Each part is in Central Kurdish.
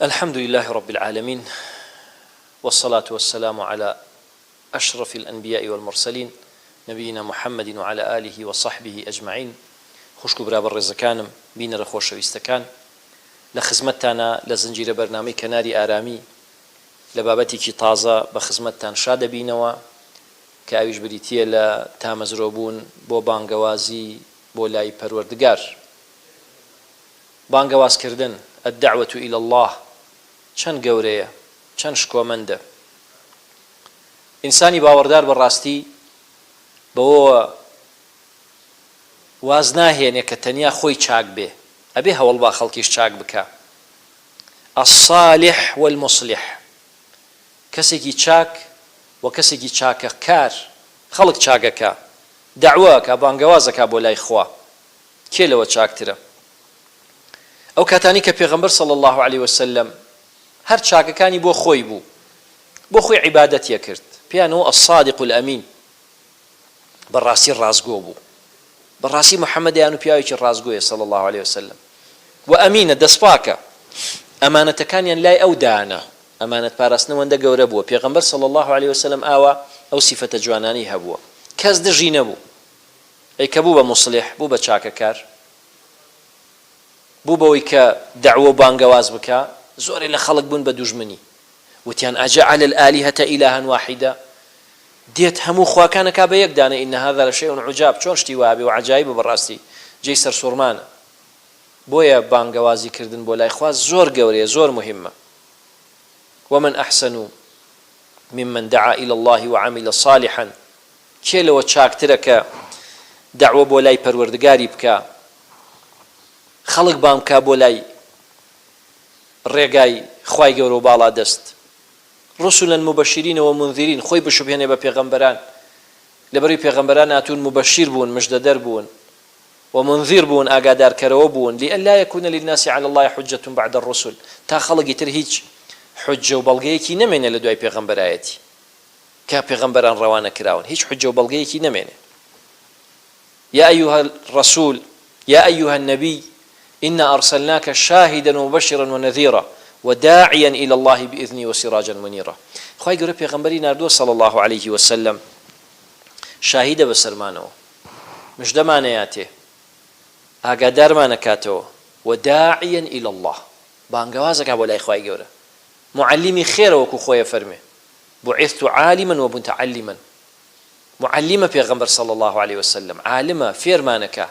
الحمد لله رب العالمين والصلاة والسلام على أشرف الأنبياء والمرسلين نبينا محمد وعلى آله وصحبه أجمعين. خوشكو برابر رزقانم بين رخوش ويستكان لخدمتنا لزنجير برنامج كناري آرامي لبابتي تازة بخدمتان شاد بينوا كأويش بريتيا لا تامزروبون بو بانغوازي بو لاي پروردگار بانغواز كردن الدعوة إلى الله چەند گەورەیە چەند شکۆمەندە. ئینسانی باوەڕدار بەڕاستی بەوە واز ناهێنێ کە تەنیا خۆی چاک بێ، ئەبێ هەوڵ با خەڵکیش چاک بکە. الصالح والمصلح، کەسێکی چاک و کەسێکی چاکە کار، خەڵک چاکەکە، دەعوەکە، بانگەوازەکە بۆ لای خوا. کێ لەوە چاکترە؟ ئەو کاتانی کە پێغەمبەر صلی الله عليه وسلم هەر چاکەکانی بۆ خۆی بوو، بۆ خۆی عیبادەتیە کرد، پێیانەوە الصادق الأمین، بەڕاستی ڕازگۆ بوو، بەڕاستی محەممەدیان و پیاوێکی ڕازگۆیە صلی الله عليه وسلم، و ئەمینە دەستپاکە، ئەمانەتەکانیان لای ئەو دانا، ئەمانەت پاراستنەوەندە گەورە بووە. پێغەمبەر صلی الله عليه وسلم ئاوا ئەو سیفەتە جوانانی هەبووە، کەس دژی نەبوو. ئەی کە بوو بە مصلح، بوو بە چاکەکار، بوو بەوەی کە دەعوە و بانگەواز بکە، زۆرێ لە خەڵک بوون بە دوژمنی، وتیان ئەجعل الآلهة إلها واحدة، دێت هەموو خواکانەکە بە یەک دانە، إن هذا لشيء عجاب، چۆن شتی وابێ و عەجایبە بەڕاستی جێی سەرسوڕمانە. بۆیە بانگەوازی کردن بۆ لای خوا زۆر گەورەیە، زۆر مهمە. ومن أحسن ممن دعا إلى الله وعمل صالحا، کێ لەوە چاکترە کە دەعوە بۆ لای پەروەردگاری بکە، خەڵک بام بکە بۆ لای ڕێگای خوای گەورە و باڵا دەست. رسلا مبشرین و منذرین، خۆی بشبهێنێ بە پێغەمبەران، لەبەری پێغەمبەران هاتوون مبەشیر بوون، مژدەدەر بوون، و منذیر بوون، ئاگادارکەرەوە بوون، لئلا يكون للناس على الله حجة بعد الرسل، تا خەڵکی تر هیچ حجە و بەڵگەیەکی نەمێنێ لە دوای پێغەمبەرایەتی کە پێغەمبەران ڕەوانە کراون، هیچ حجە و بەڵگەیەکی نەمێنێ. يا أيها الرسول يا أيها النبي إنا أرسلناك شاهدا ومبشرا ونذيرا وداعيا إلى الله بإذنه وسراجا منيرا. خواهي قرأ پیغمبری ناردو صلى الله عليه وسلم شاهد بسرمانه، مجدمانياته، آقادار ما نكاته، وداعيا إلى الله، بانقوازك أبو لاي خواهي قرأ معلمي خير وكو خويا فرمي، بعثت عالما ومتعلما، معلمة پیغمبر صلى الله عليه وسلم، عالمة فيرمانك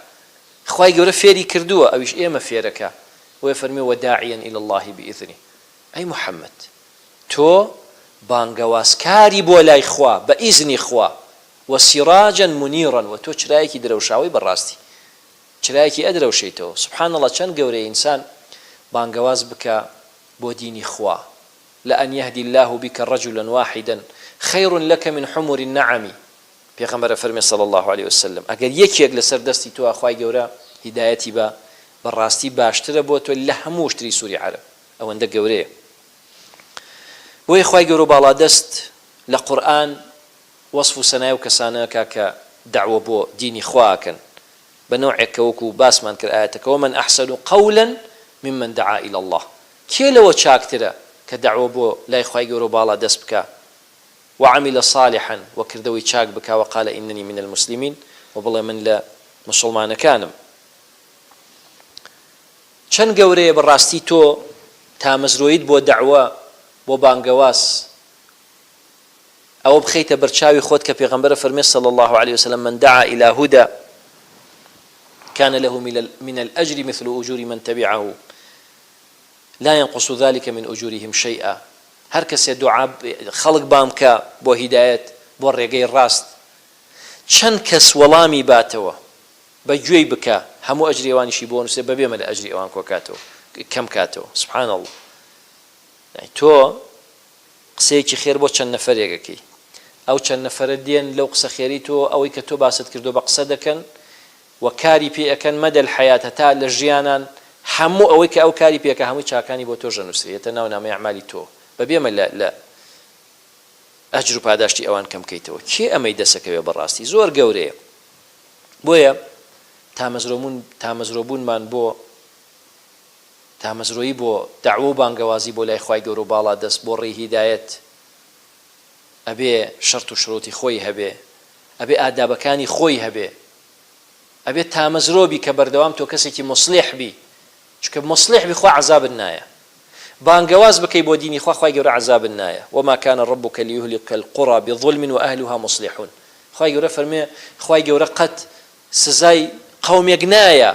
خواهی گەورە فێری کردووە، ئەویش ئێمە فێرەکە، وی فەرمی وداعيا إلى الله بإذنه. ئەی محەممەد، تۆ بانگەوازکاری بۆ لای خوا بە ئیزنی خوا، وسراجا منيرا، و تۆ چرایەکی درەوشاوی بەڕاستی چرایەکی ئەدرەوشیتەوە. سبحان الله، چەند گەورەیە ئینسان بانگەواز بکە بۆ دینی خوا. لأن يهدي الله بك رجلا واحدا خير لك من حمر النعم، پیغمبر فرمی صلی الله علیه وسلم، اگر یەکێک لەسەر دەستی تۆ خوای گەورە هیدایەتی بە بەڕاستی باشترە بۆ تۆ لە هەموو شتری سووری عەرب. ئەوەندە گەورەیە. بۆیە خوای گەورە باڵا دەست لە قورئان وەصف و سەنای و کەسانەکە کە دەعوە بۆ دینی خواکەن بە نەوعێک کە وەکو باسمان کرد ئاەتەکە، ومن أحسن قولا ممن دعا إلى الله، کێ لەوە چاکترە کە دەعوە بۆ لای خوای گەورە باڵا دەست بکە وعمل صالحا، وكردوي چاك بكا وقال إنني من المسلمين، وبالله من لا مسلمان كانم. چەند گەورەیە بەڕاستی تۆ تامەزرۆیت بۆ دەعوە بۆ بانگەواز، ئەوە بخەیتە بەرچاوی خۆت کە پێغەمبەر فەرمێ صلی الله عليه وسلم من دعا إلى هدى كان له من الأجر مثل أجور من تبعه لا ينقص ذلك من أجورهم شيئا. هەر کەسێ دوعا خەڵک بام بکە بۆ هیدایەت بۆ ڕێگەی ڕاست، چەند کەس وەڵامی باتەوە بە گوێی بکە، هەموو ئەجری ئەوانیشی بۆ نووسێ بەبێمە لە ئەجری ئەوان کۆکاتەوە کەم کاتەوە. سبحان الله، تۆ قسەیەکی خێر بۆ چەند نەفەرێکەکەی، ئەو چەند نەفەرە دێن لەو قسە خێری تۆ، ئەوەی کە تۆ باست کردو بە قسە دەکەن و کاری پێ ئەەکەن مەدە الحەیات، هەتا لە ژیانان هەموو ئەوەی کە ئەو کاری پێەکە هەمووی چاکانی بۆ تۆ ژەنووسێتە ناو نامەی ئەعمالی تۆ، بەبێمە لە ئەجر و پاداشتی ئەوان کەم بکەیتەوە. کێ ئەمەی دەسەکەوێ بەڕاستی زۆر گەورەیە. بۆیە تامەزرۆبوونمان بۆ تامەزرۆیی بۆ دەعوە و بانگەوازی بۆ لای خوای گەورە و باڵا دەست بۆ ڕێی هیدایەت ئەبێ شەرت و شروتی خۆی هەبێ ئەبێ ئادابەکانی خۆی هەبێ ئەبێ تامەزرۆبی کە بەردەوام تۆ کەسێکی مصلح بی چونکە مصلح بی خوا عەزابت نایە بانگەواز بکەی بۆ دینی خوا خوای گەورە عەزابت نایە وما كان ربك ليهلك القرى بظلم وأهلها مصلحون خوای گەورە فەرمێ خوای گەورە قەت سزای قەومێک نایە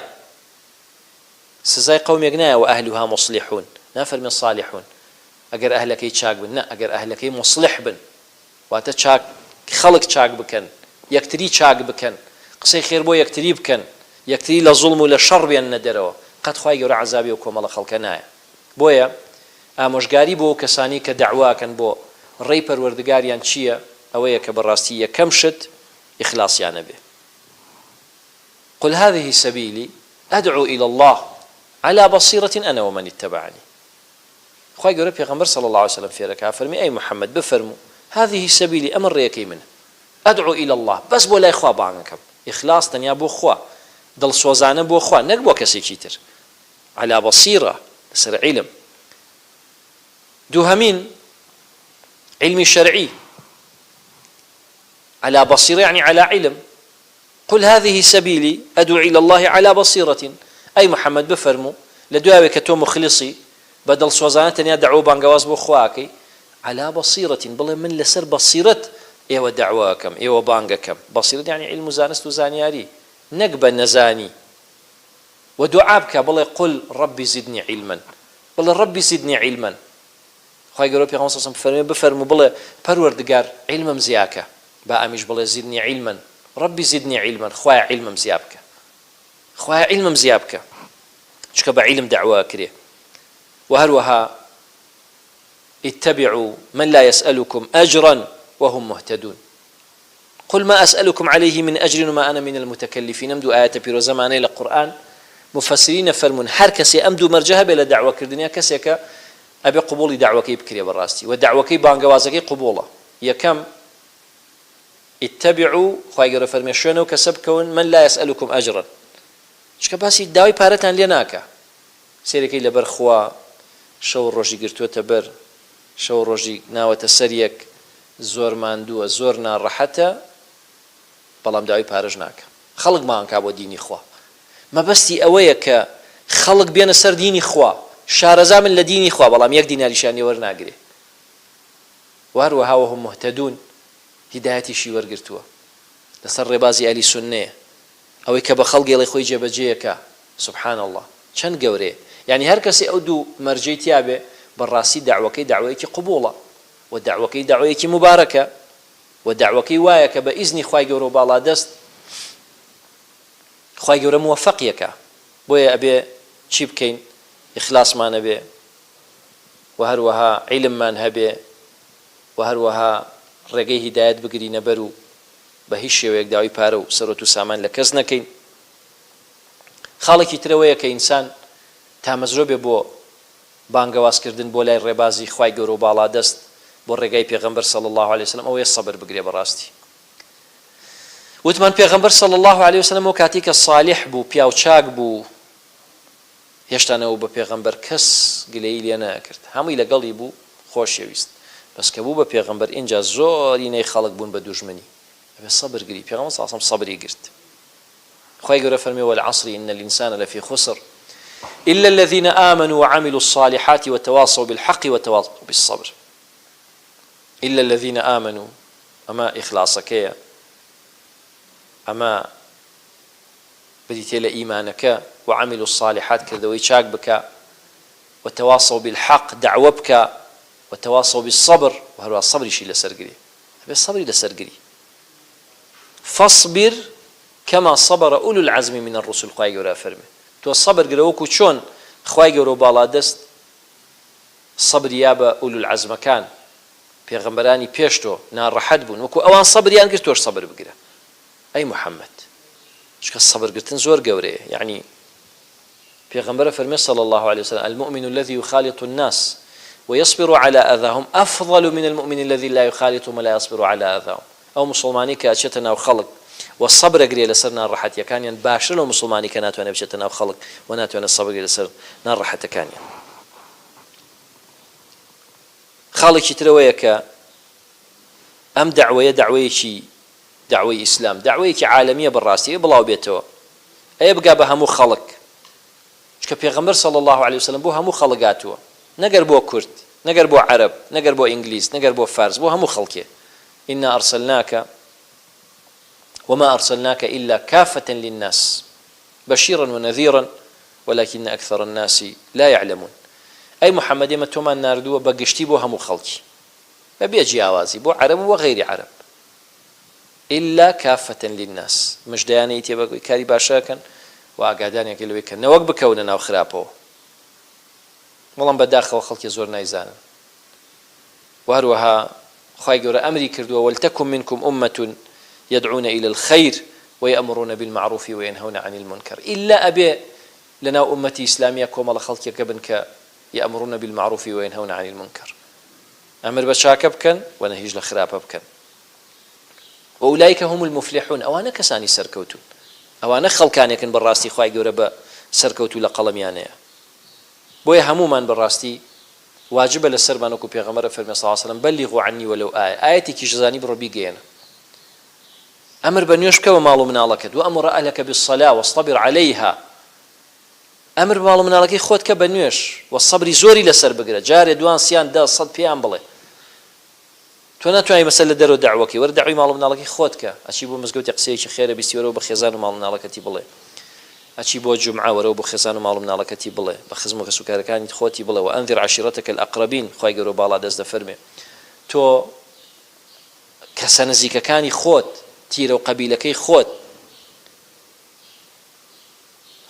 سزای قەومێک نایە و ئەهلها مصلحون نافەرمێ صالحون ئەگەر ئەهلەکەی چاک بن نە ئەگەر ئەهلەکەی مصلح بن واتە چاک خەڵک چاک بکەن یەکتری چاک بکەن قسەی خێر بۆ یەکتری بکەن یەکتری لە زوڵم و لە شەڕ بێننە دەرەوە قەت خوای گەورە عەزابی و کۆمەڵە خەڵکە نایە بۆیە ئامۆژگاری بۆ کەسانی کە دەعواکەن بۆ ڕێی پەروەردگاریان چییە ئەوەیە کە بەڕاستی یەکەم شت ئیخلاسیانە بێ قل هذه سبيلي أدعو إلى الله على بصيرة أنا ومن اتبعني خوای گەورە پێغەمبەر صلى الله عليه وسلم فێرەکە فەرمی ئەی محەممەد بفەرموو هذه سبيلي ئەمە ڕێیەکەی منە أدعو إلى الله بەس بۆ لای خوا بانگەکەم ئیخلاس تەنیا بۆ خوا دڵسۆزانە بۆ خوا نەک بۆ کەسێکی تر على بصيرة لەسەر عیلم دووهەمین علمی شەرعی على بصيرة يعني على علم قل هذه سبيلي أدعو إلى الله على بصيرة أي محمد بفرمو لدواوي كتو مخلصي بدل سوزانة تنيا دعو بانقواز بخواكي على بصيرة بل من لسر بصيرة إيوه دعواكم إيوه بانقكم بصيرة يعني علم زانست وزانياري نقبة نزاني ودعابك بل قل ربي زدني علما بل ربي زدني علما خواهي قالوا بيغم صلى الله عليه وسلم بفرمو بل پروردگار علمم زياكا با أميش بل زدني علما ربي زدني علما خواهي علمم زيابك خواهي علمم زيابك چکە بە عیلم دعوا کرێ وهروها اتبعوا من لا يسألكم أجرا وهم مهتدون قل ما أسألكم عليه من أجر وما أنا من المتكلفين أمدو آيات بيرو زماني للقرآن مفسرين فرمون هر كسي أمدو مرجها بلا دعوة كردنيا كسيك أبي قبول دعوة كي بكري براستي ودعوة كي بانقوازكي قبولة يكم اتبعوا خواهي فرمي شنو كسبكون من لا يسألكم أجرا چکە باسی داوای پارەتان لێ ناکە سێرەکەی لەبەر خوا شەو ڕۆژی گرتووەتە بەر شەو ڕۆژی ناوەتە سەریەک زۆر ماندووە زۆر ناڕەحەتە بەڵام داوای پارەش ناکە خەڵک مانکا بۆ دینی خوا مەبەستی ئەوەیە کە خەڵک بێنە سەر دینی خوا شارەزا من لە دینی خوا بەڵام یەک دیناریشانی وەرناگرێ وهروەها وهم مهتدون هیدایەتیشی وەرگرتووە لەسەر ڕێبازی ئەهلی سوننەیە ئەوەی کە بە خەڵگێڵی خۆی جێبەجێیەکە سبحان الله چەند گەورەیە یعنی هەر کەسی ئەو دوو مەرجەی تیا بێ بەڕاستی داوەکەی داوایەکی قبوڵە و داوەکەی داوایەکی مبارەکە و داوەکەی وایە کە بە ئیزنی خوای گەورە و باڵا دەست خوای گەورە موفەقیەکە بۆیە ئەبێ چی بکەین ئیخلاسمان هەبێ و هەروەها عیلممان هەبێ و هەروەها ڕێگەی هیدایەت بگرینە بەر و بە هیچ شێوەیەک داوای پارە و سەرۆت و سامان لە کەس نەکەین خاڵێکی ترەوەیە کە ئینسان تامەزرۆ بێ بۆ بانگەوازکردن بۆ لای ڕێبازی خوای گەورە و باڵا دەست بۆ ڕێگای پێغەمبەر صلی الله علیه وسلم ئەوەیە سەبر بگرێ بەڕاستی وتمان پێغەمبەر صلی الله علیه وسلم و کاتی کە صالح بوو پیا و چاک بوو هێشتانەوە بە پێغەمبەر کەس گلەیی لێ نەکرد هەمووی لەگەڵی بوو خۆشەویست بەس کە بوو بە پێغەمبەر ئینجا زۆرینەی خەڵک بوون بە دوژمنی صبر قريب يا غمص عصام صبري قرت خوي قرا فرمي والعصر إن الإنسان لفي خسر إلا الذين آمنوا وعملوا الصالحات وتواصوا بالحق وتواصوا بالصبر إلا الذين آمنوا أما إخلاصك أما بديت إلى إيمانك وعملوا الصالحات كذوي شاك بك وتواصوا بالحق دعوة بك وتواصوا بالصبر وهو الصبر شيء لسرقري بالصبر لسرقري فاصبر كما صبر أولو العزم من الرسل خواهي قرأ فرمي تو الصبر قرأ وكو چون خواهي قرأ بالا دست صبر يابا أولو العزم كان پیغمبرانی پیشتو نار راحت بون وكو اوان صبريان قرتوش صبر بقرأ أي محمد شكا الصبر قرتن زور قوري يعني پیغمبر فرمي صلى الله عليه وسلم المؤمن الذي يخالط الناس ويصبر على أذاهم أفضل من المؤمن الذي لا يخالطهم ولا يصبر على أذاهم أو مسلماني كأشتنا وخلق و سەبرەگرێ لەسەر ناڕەحەتیەکانیان باشتر لەو مسلمانی کە ناتوانێت بچێتە ناو خەڵک و ناتوانێت سەبرەگرێ لەسەر ناڕەحەتەکانیان. خاڵێکی ترەوەیە کە ئەم دەعوەیە دەعوەی ئیسلام دەعوەیەکی عالەمیە بەڕاستی بڵاو بێتەوە ئەیە بگا بە هەموو خەڵک چکە پێغەمبەر صلی الله علیه وسلم بۆ هەموو خەڵک هاتووە نەگەر بۆ کورد نەگەر بۆ عەرەب نەگەر بۆ ئینگلیز نەگەر بۆ فارس بۆ هەموو خەڵکێ إنا أرسلناك وما أرسلناك إلا كافة للناس بشيرا ونذيرا ولكن أكثر الناس لا يعلمون أي محمد ما تومان ناردوه بقشتي بو همو خلقي ما بيجي آوازي بو عرب وغير عرب إلا كافة للناس مش دياني يتبقى كاري باشاكا وأقعداني يقولوا بك نوق بكوننا وخرابه والله بداخل خلقي زور نايزانا وهروها خواهي قول أمري كردوا ولتكن منكم أمة يدعون إلى الخير ويأمرون بالمعروف وينهون عن المنكر إلا أبي لنا أمتي إسلامية كوم خلقي قبنك يأمرون بالمعروف وينهون عن المنكر أمر بشاك بكن ونهيج لخراب بكن وأولئك هم المفلحون أوانا كساني سركوتون أوانا خلقان يكن بالراستي خواهي قول سركوتو لقلميانيا بويا همومان بالراستي واجب للسر بانوكو بيغمر فرمي صلى الله عليه وسلم بلغوا عني ولو آيتي كي جزاني بربي جينا أمر بنيوش كوا مالو من الله كد وأمر أهلك بالصلاة واصطبر عليها أمر مالو من الله كي خود كبنيوش والصبر زوري لسر بقرة جاري دوان سيان دا صد بيان بله تواني مسألة درو دعوكي ورد دعوي مالو من الله كي خود كا أشيبو مزقوت يقسيك خير بيستيورو بخزان مالو من الله كتي بله أشي بو جمعة ورو بخزان مالو من الله كتي بله بخزمو كسوكاركاني خوتي بله وأنذر عشيرتك الأقربين خواي قرو بالا دز دفرمي تو كسنزيك كاني خوت تيرو قبيلكي خوت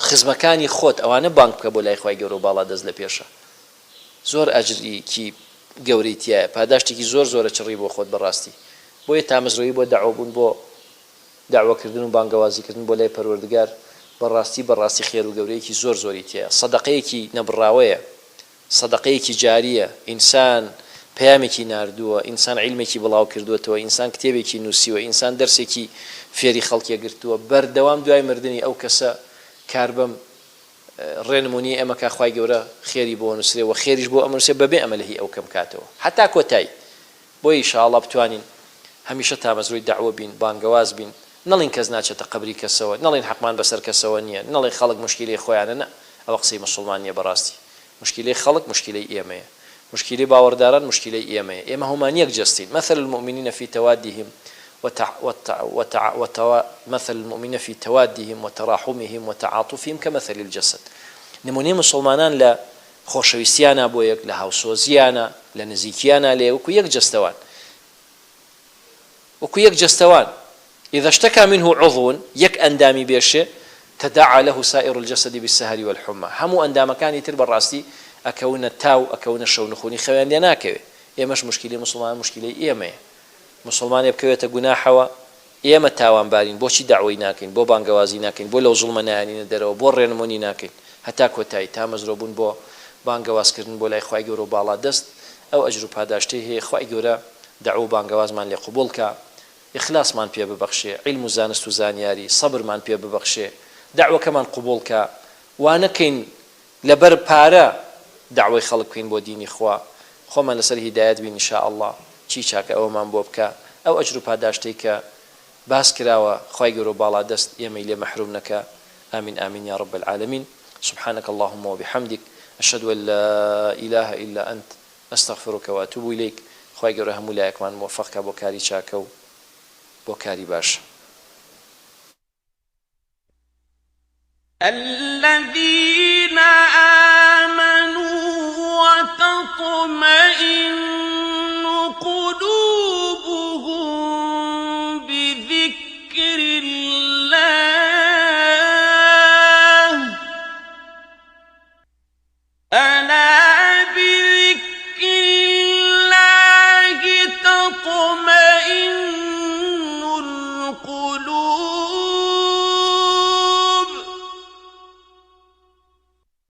خزمەکانی خۆت ئەوانە بانک بکە بۆ لای خۆی گەورە و باڵا دەست لە پێشە زۆر ئەجریکی گەورەی تایە پاداشتێکی زۆر زۆرە چڕی بۆ خۆت بەڕاستی بۆیە تامەزرۆیی بۆ داوابوون بۆ داواکردن و بانگەوازیکردن بۆ لای پەروەردگار بەڕاستی خێر و گەورەیەکی زۆر زۆری تایە سەدەقەیەکی نەبڕاوەیە سەدەقەیەکی جاریە ئینسان پەیامێکی ناردووە ئینسان عیلمێکی بڵاو کردووەتەوە ئینسان کتێبێکی نووسیوە ئینسان دەرسێکی فێری خەڵکیە گرتووە بەردەوام دوای مردنی ئەو کەسە کار بەم ڕێنمونی ئەمە کا خوای گەورە خێری بۆ نووسێ و خێریش بۆ ئەمە نووسێ بەبێ ئەمەلهی ئەو کەم کاتەوە حتا کۆتایی بۆ ئینشاءالله بتوانین هەمیشە تامەزرۆی داعوە بین بانگەواز بین نەڵین کەس ناچێتە قەبری کەسەوە نەڵین حەقمان بەسەر کەسەوە نییە نەڵێ خەڵک مشکلەی خۆیانە نە ئەوە قسەی موسڵمانیە بەڕاستی مشکلەی خەڵک مشکلەی ئێمەیە مشكلة باورداران مشكلة إيما هما يكجستين مثل المؤمنين في توادهم مثل المؤمنين في توادهم وتراحمهم وتعاطفهم كمثل الجسد نموني مسلمانان لا خوشويستيانا بويك لهاوسوزيانا لنزيكيانا لي وكو يك جستوان إذا اشتكى منه عضو يك أندامي بيشه تداعى له سائر الجسد بالسهر والحمى همو أندام كان يتربى الراسي ئەکەونە تاو ئەکەونە شەو نخۆنی خەویان لێ ناکەوێت ئێمەش مشکلی مسلمان مشکلەی ئێمەیە مسلمانێ بکەوێتە گوناحەوە ئێمە تاوانبارین بۆچی داعوەی ناکەین بۆ بانگەوازی ناکەین بۆ لەو زوڵمە نایانینە دەرەوە بۆ ڕێنمونی ناکەین هەتا کۆتایی تا مەزرۆ بوون بۆ بانگەوازکردن بۆ لای خوای گەورە و باڵا دەست ئەو ئەجر و پاداشتەی هەیە خوای گەورە داعوە و بانگەوازمان لێ قبوڵ کە ئیخلاسمان پێ ببەخشێ عیلم و زانست و زانیاری سەبرمان پێ ببەخشێ داعوەکەمان قبوڵ کە وا نەکەین لەبەر پارە دعوة خلق كين بوديني خوا خو لسر هداية بين إن شاء الله چی چاکە ئەومان بۆ بکە ئەو ئەجر و پاداشتەی کە باس کراوە خوای گەورە باڵا دەست ئێمەی لێ مەحروم نەکە آمين آمين يا رب العالمين سبحانك اللهم وبحمدك أشهد أن لا إله إلا أنت أستغفرك وأتوب إليك خوای گەورە هەموو لایەکمان موفق کە بۆ کاری چاکە و بۆ کاری باش الذي